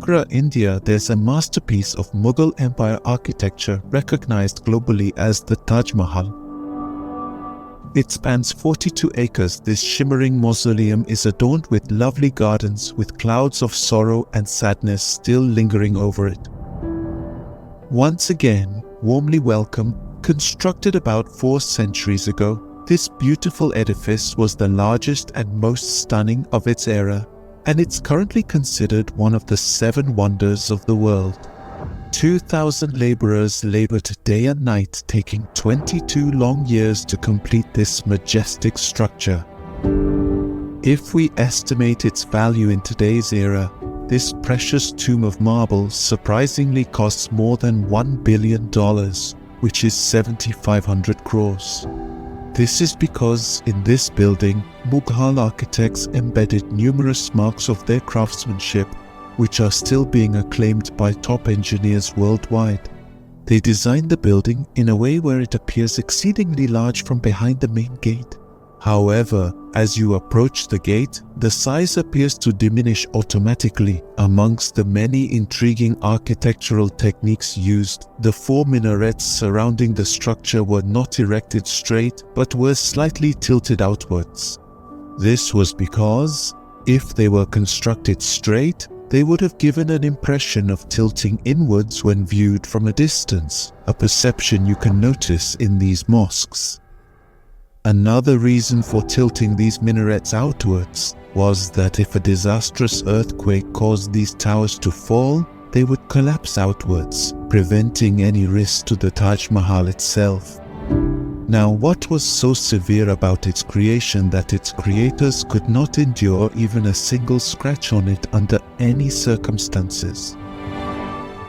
Agra, India, there's a masterpiece of Mughal Empire architecture recognized globally as the Taj Mahal. It spans 42 acres. This shimmering mausoleum is adorned with lovely gardens with clouds of sorrow and sadness still lingering over it. Once again, warmly welcome, constructed about 4 centuries ago, this beautiful edifice was the largest and most stunning of its era, and it's currently considered one of the 7 wonders of the world. 2,000 laborers labored day and night, taking 22 long years to complete this majestic structure. If we estimate its value in today's era, this precious tomb of marble surprisingly costs more than $1 billion, which is 7,500 crores. This is because in this building, Mughal architects embedded numerous marks of their craftsmanship, which are still being acclaimed by top engineers worldwide. They designed the building in a way where it appears exceedingly large from behind the main gate. However, as you approach the gate, the size appears to diminish automatically. Amongst the many intriguing architectural techniques used, the 4 minarets surrounding the structure were not erected straight, but were slightly tilted outwards. This was because, if they were constructed straight, they would have given an impression of tilting inwards when viewed from a distance, a perception you can notice in these mosques. Another reason for tilting these minarets outwards was that if a disastrous earthquake caused these towers to fall, they would collapse outwards, preventing any risk to the Taj Mahal itself. Now, what was so severe about its creation that its creators could not endure even a single scratch on it under any circumstances?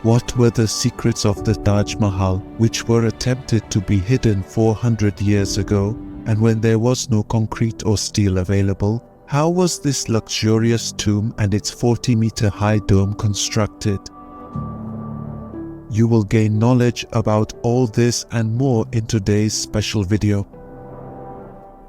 What were the secrets of the Taj Mahal, which were attempted to be hidden 400 years ago, and when there was no concrete or steel available? How was this luxurious tomb and its 40-meter-high dome constructed? You will gain knowledge about all this and more in today's special video.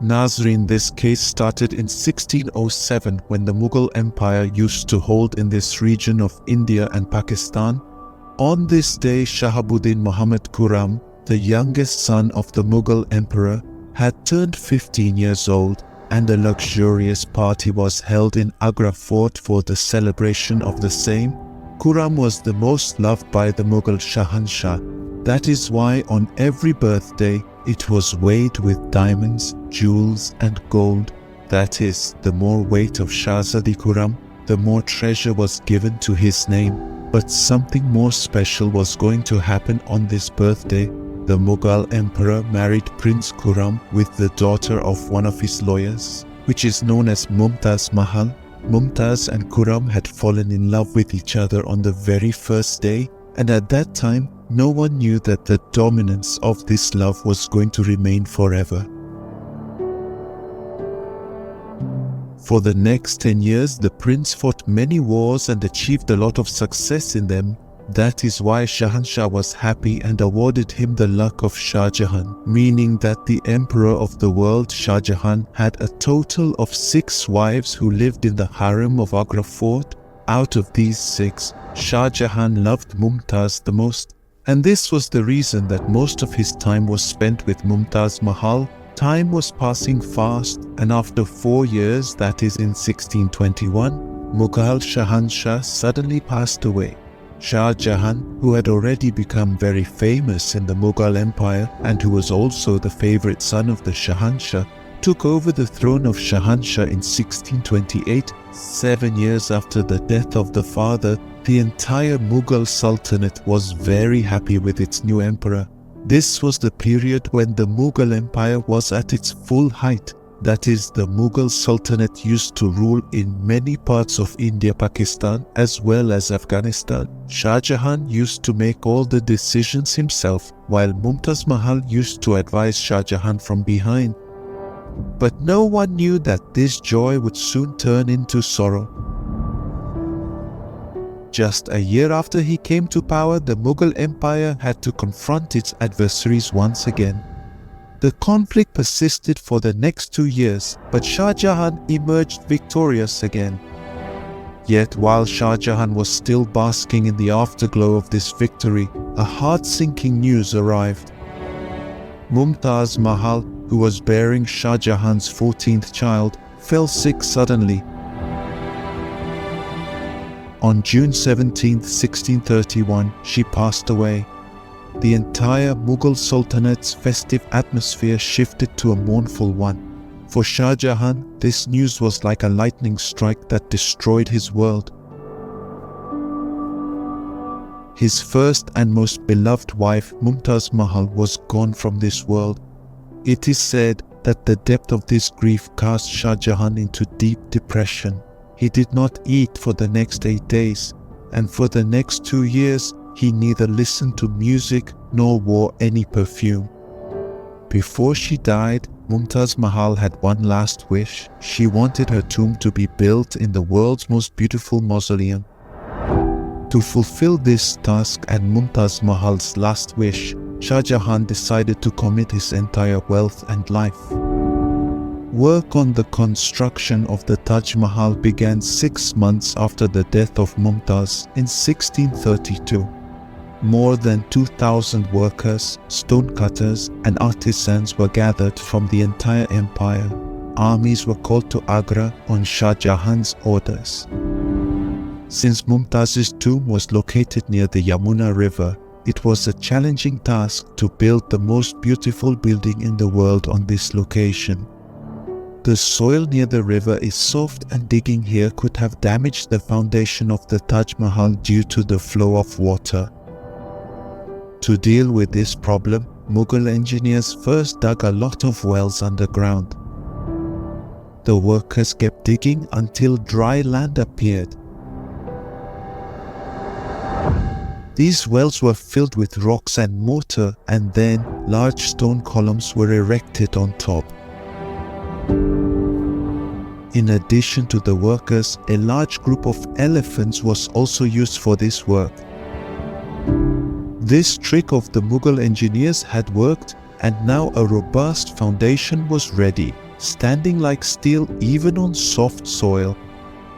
Nazreen, this case started in 1607 when the Mughal Empire used to hold in this region of India and Pakistan. On this day, Shahabuddin Muhammad Khurram, the youngest son of the Mughal emperor, had turned 15 years old, and a luxurious party was held in Agra fort for the celebration of the same. Khurram was the most loved by the Mughal Shahanshah. That is why on every birthday it was weighed with diamonds, jewels and gold. That is, the more weight of Shahzadi Khurram, the more treasure was given to his name. But something more special was going to happen on this birthday. The Mughal emperor married Prince Khurram with the daughter of one of his lawyers, which is known as Mumtaz Mahal. Mumtaz and Khurram had fallen in love with each other on the very first day, and at that time, no one knew that the dominance of this love was going to remain forever. For the next 10 years, the prince fought many wars and achieved a lot of success in them. That is why Shahanshah was happy and awarded him the luck of Shah Jahan, meaning that the emperor of the world, Shah Jahan, had a total of 6 wives who lived in the harem of Agra fort. Out of these 6, Shah Jahan loved Mumtaz the most, and this was the reason that most of his time was spent with Mumtaz Mahal. Time was passing fast, and after 4 years, that is in 1621, Mughal Shahanshah suddenly passed away. Shah Jahan, who had already become very famous in the Mughal Empire and who was also the favorite son of the Shahanshah, took over the throne of Shahanshah in 1628, 7 years after the death of the father. The entire Mughal Sultanate was very happy with its new emperor. This was the period when the Mughal Empire was at its full height. That is, the Mughal Sultanate used to rule in many parts of India, Pakistan, as well as Afghanistan. Shah Jahan used to make all the decisions himself, while Mumtaz Mahal used to advise Shah Jahan from behind. But no one knew that this joy would soon turn into sorrow. Just a year after he came to power, the Mughal Empire had to confront its adversaries once again. The conflict persisted for the next 2 years, but Shah Jahan emerged victorious again. Yet while Shah Jahan was still basking in the afterglow of this victory, a heart-sinking news arrived. Taj Mahal, who was bearing Shah Jahan's 14th child, fell sick suddenly. On June 17, 1631, she passed away. The entire Mughal Sultanate's festive atmosphere shifted to a mournful one. For Shah Jahan, this news was like a lightning strike that destroyed his world. His first and most beloved wife, Mumtaz Mahal, was gone from this world. It is said that the depth of this grief cast Shah Jahan into deep depression. He did not eat for the next 8 days, and for the next 2 years, he neither listened to music nor wore any perfume. Before she died, Mumtaz Mahal had one last wish. She wanted her tomb to be built in the world's most beautiful mausoleum. To fulfill this task and Mumtaz Mahal's last wish, Shah Jahan decided to commit his entire wealth and life. Work on the construction of the Taj Mahal began 6 months after the death of Mumtaz in 1632. More than 2,000 workers, stonecutters, and artisans were gathered from the entire empire. Armies were called to Agra on Shah Jahan's orders. Since Mumtaz's tomb was located near the Yamuna River, it was a challenging task to build the most beautiful building in the world on this location. The soil near the river is soft, and digging here could have damaged the foundation of the Taj Mahal due to the flow of water. To deal with this problem, Mughal engineers first dug a lot of wells underground. The workers kept digging until dry land appeared. These wells were filled with rocks and mortar, and then large stone columns were erected on top. In addition to the workers, a large group of elephants was also used for this work. This trick of the Mughal engineers had worked, and now a robust foundation was ready, standing like steel even on soft soil.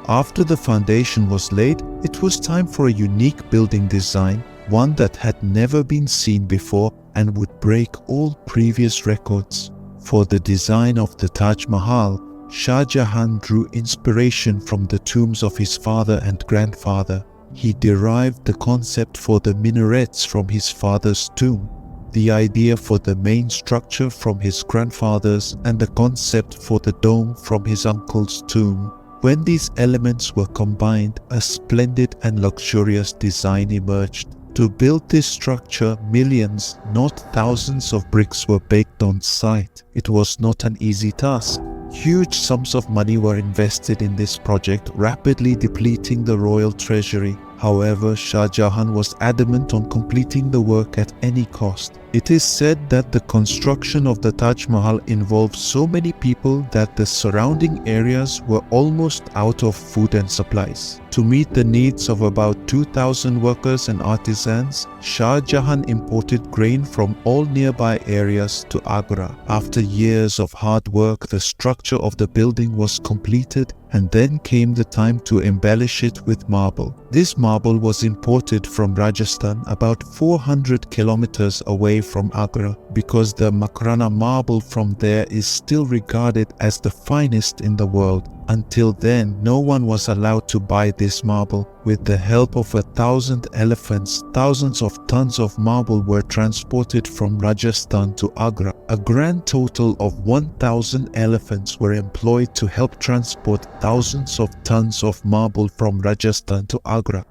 After the foundation was laid, it was time for a unique building design, one that had never been seen before and would break all previous records. For the design of the Taj Mahal, Shah Jahan drew inspiration from the tombs of his father and grandfather. He derived the concept for the minarets from his father's tomb, the idea for the main structure from his grandfather's, and the concept for the dome from his uncle's tomb. When these elements were combined, a splendid and luxurious design emerged. To build this structure, millions, not thousands of bricks were baked on site. It was not an easy task. Huge sums of money were invested in this project, rapidly depleting the royal treasury. However, Shah Jahan was adamant on completing the work at any cost. It is said that the construction of the Taj Mahal involved so many people that the surrounding areas were almost out of food and supplies. To meet the needs of about 2,000 workers and artisans, Shah Jahan imported grain from all nearby areas to Agra. After years of hard work, the structure of the building was completed, and then came the time to embellish it with marble. This marble was imported from Rajasthan, about 400 kilometers away from Agra, because the Makrana marble from there is still regarded as the finest in the world. Until then, no one was allowed to buy this marble. With the help of 1,000 elephants, thousands of tons of marble were transported from Rajasthan to Agra. A grand total of 1,000 elephants were employed to help transport thousands of tons of marble from Rajasthan to Agra.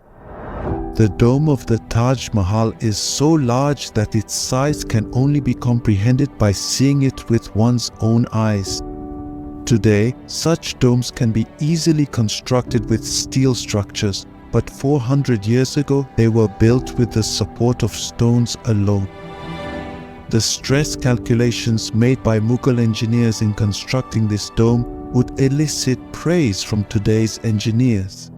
The dome of the Taj Mahal is so large that its size can only be comprehended by seeing it with one's own eyes. Today, such domes can be easily constructed with steel structures, but 400 years ago they were built with the support of stones alone. The stress calculations made by Mughal engineers in constructing this dome would elicit praise from today's engineers.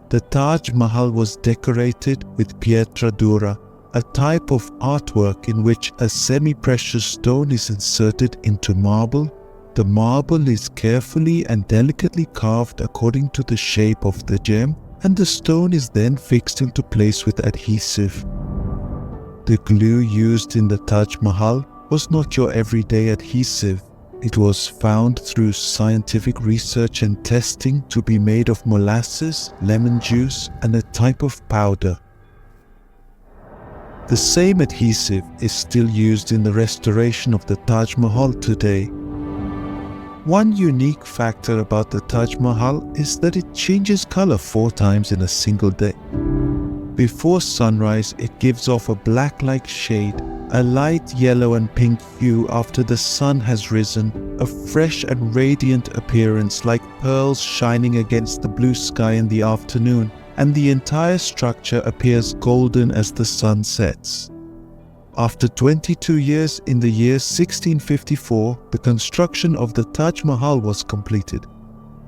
The Taj Mahal was decorated with pietra dura, a type of artwork in which a semi-precious stone is inserted into marble The marble is carefully and delicately carved according to the shape of the gem, and the stone is then fixed into place with adhesive. The glue used in the Taj Mahal was not your everyday adhesive. It was found through scientific research and testing to be made of molasses, lemon juice, and a type of powder. The same adhesive is still used in the restoration of the Taj Mahal today. One unique factor about the Taj Mahal is that it changes color 4 times in a single day. Before sunrise, it gives off a black-like shade, a light yellow and pink hue after the sun has risen, a fresh and radiant appearance like pearls shining against the blue sky in the afternoon, and the entire structure appears golden as the sun sets. After 22 years, in the year 1654, the construction of the Taj Mahal was completed.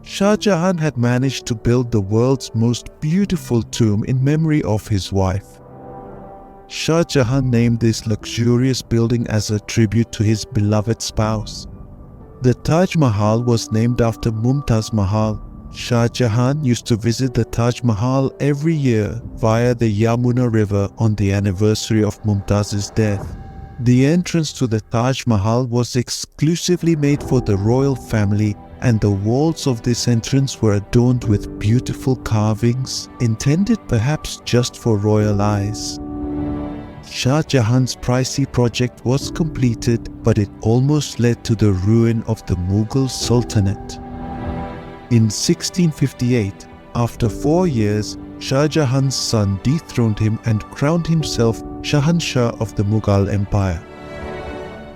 Shah Jahan had managed to build the world's most beautiful tomb in memory of his wife. Shah Jahan named this luxurious building as a tribute to his beloved spouse. The Taj Mahal was named after Mumtaz Mahal. Shah Jahan used to visit the Taj Mahal every year via the Yamuna River on the anniversary of Mumtaz's death. The entrance to the Taj Mahal was exclusively made for the royal family, and the walls of this entrance were adorned with beautiful carvings, intended perhaps just for royal eyes. Shah Jahan's pricey project was completed, but it almost led to the ruin of the Mughal Sultanate. In 1658, after 4 years, Shah Jahan's son dethroned him and crowned himself Shahanshah of the Mughal Empire.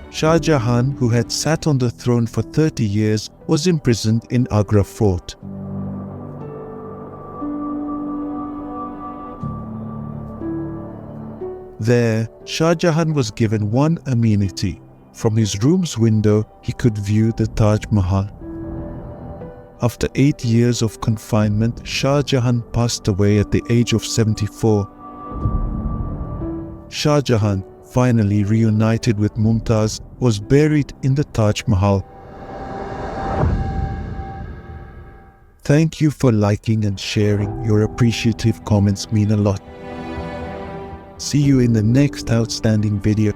Shah Jahan, who had sat on the throne for 30 years, was imprisoned in Agra Fort. There, Shah Jahan was given one amenity. From his room's window, he could view the Taj Mahal. After 8 years of confinement, Shah Jahan passed away at the age of 74. Shah Jahan, finally reunited with Mumtaz, was buried in the Taj Mahal. Thank you for liking and sharing. Your appreciative comments mean a lot. See you in the next outstanding video.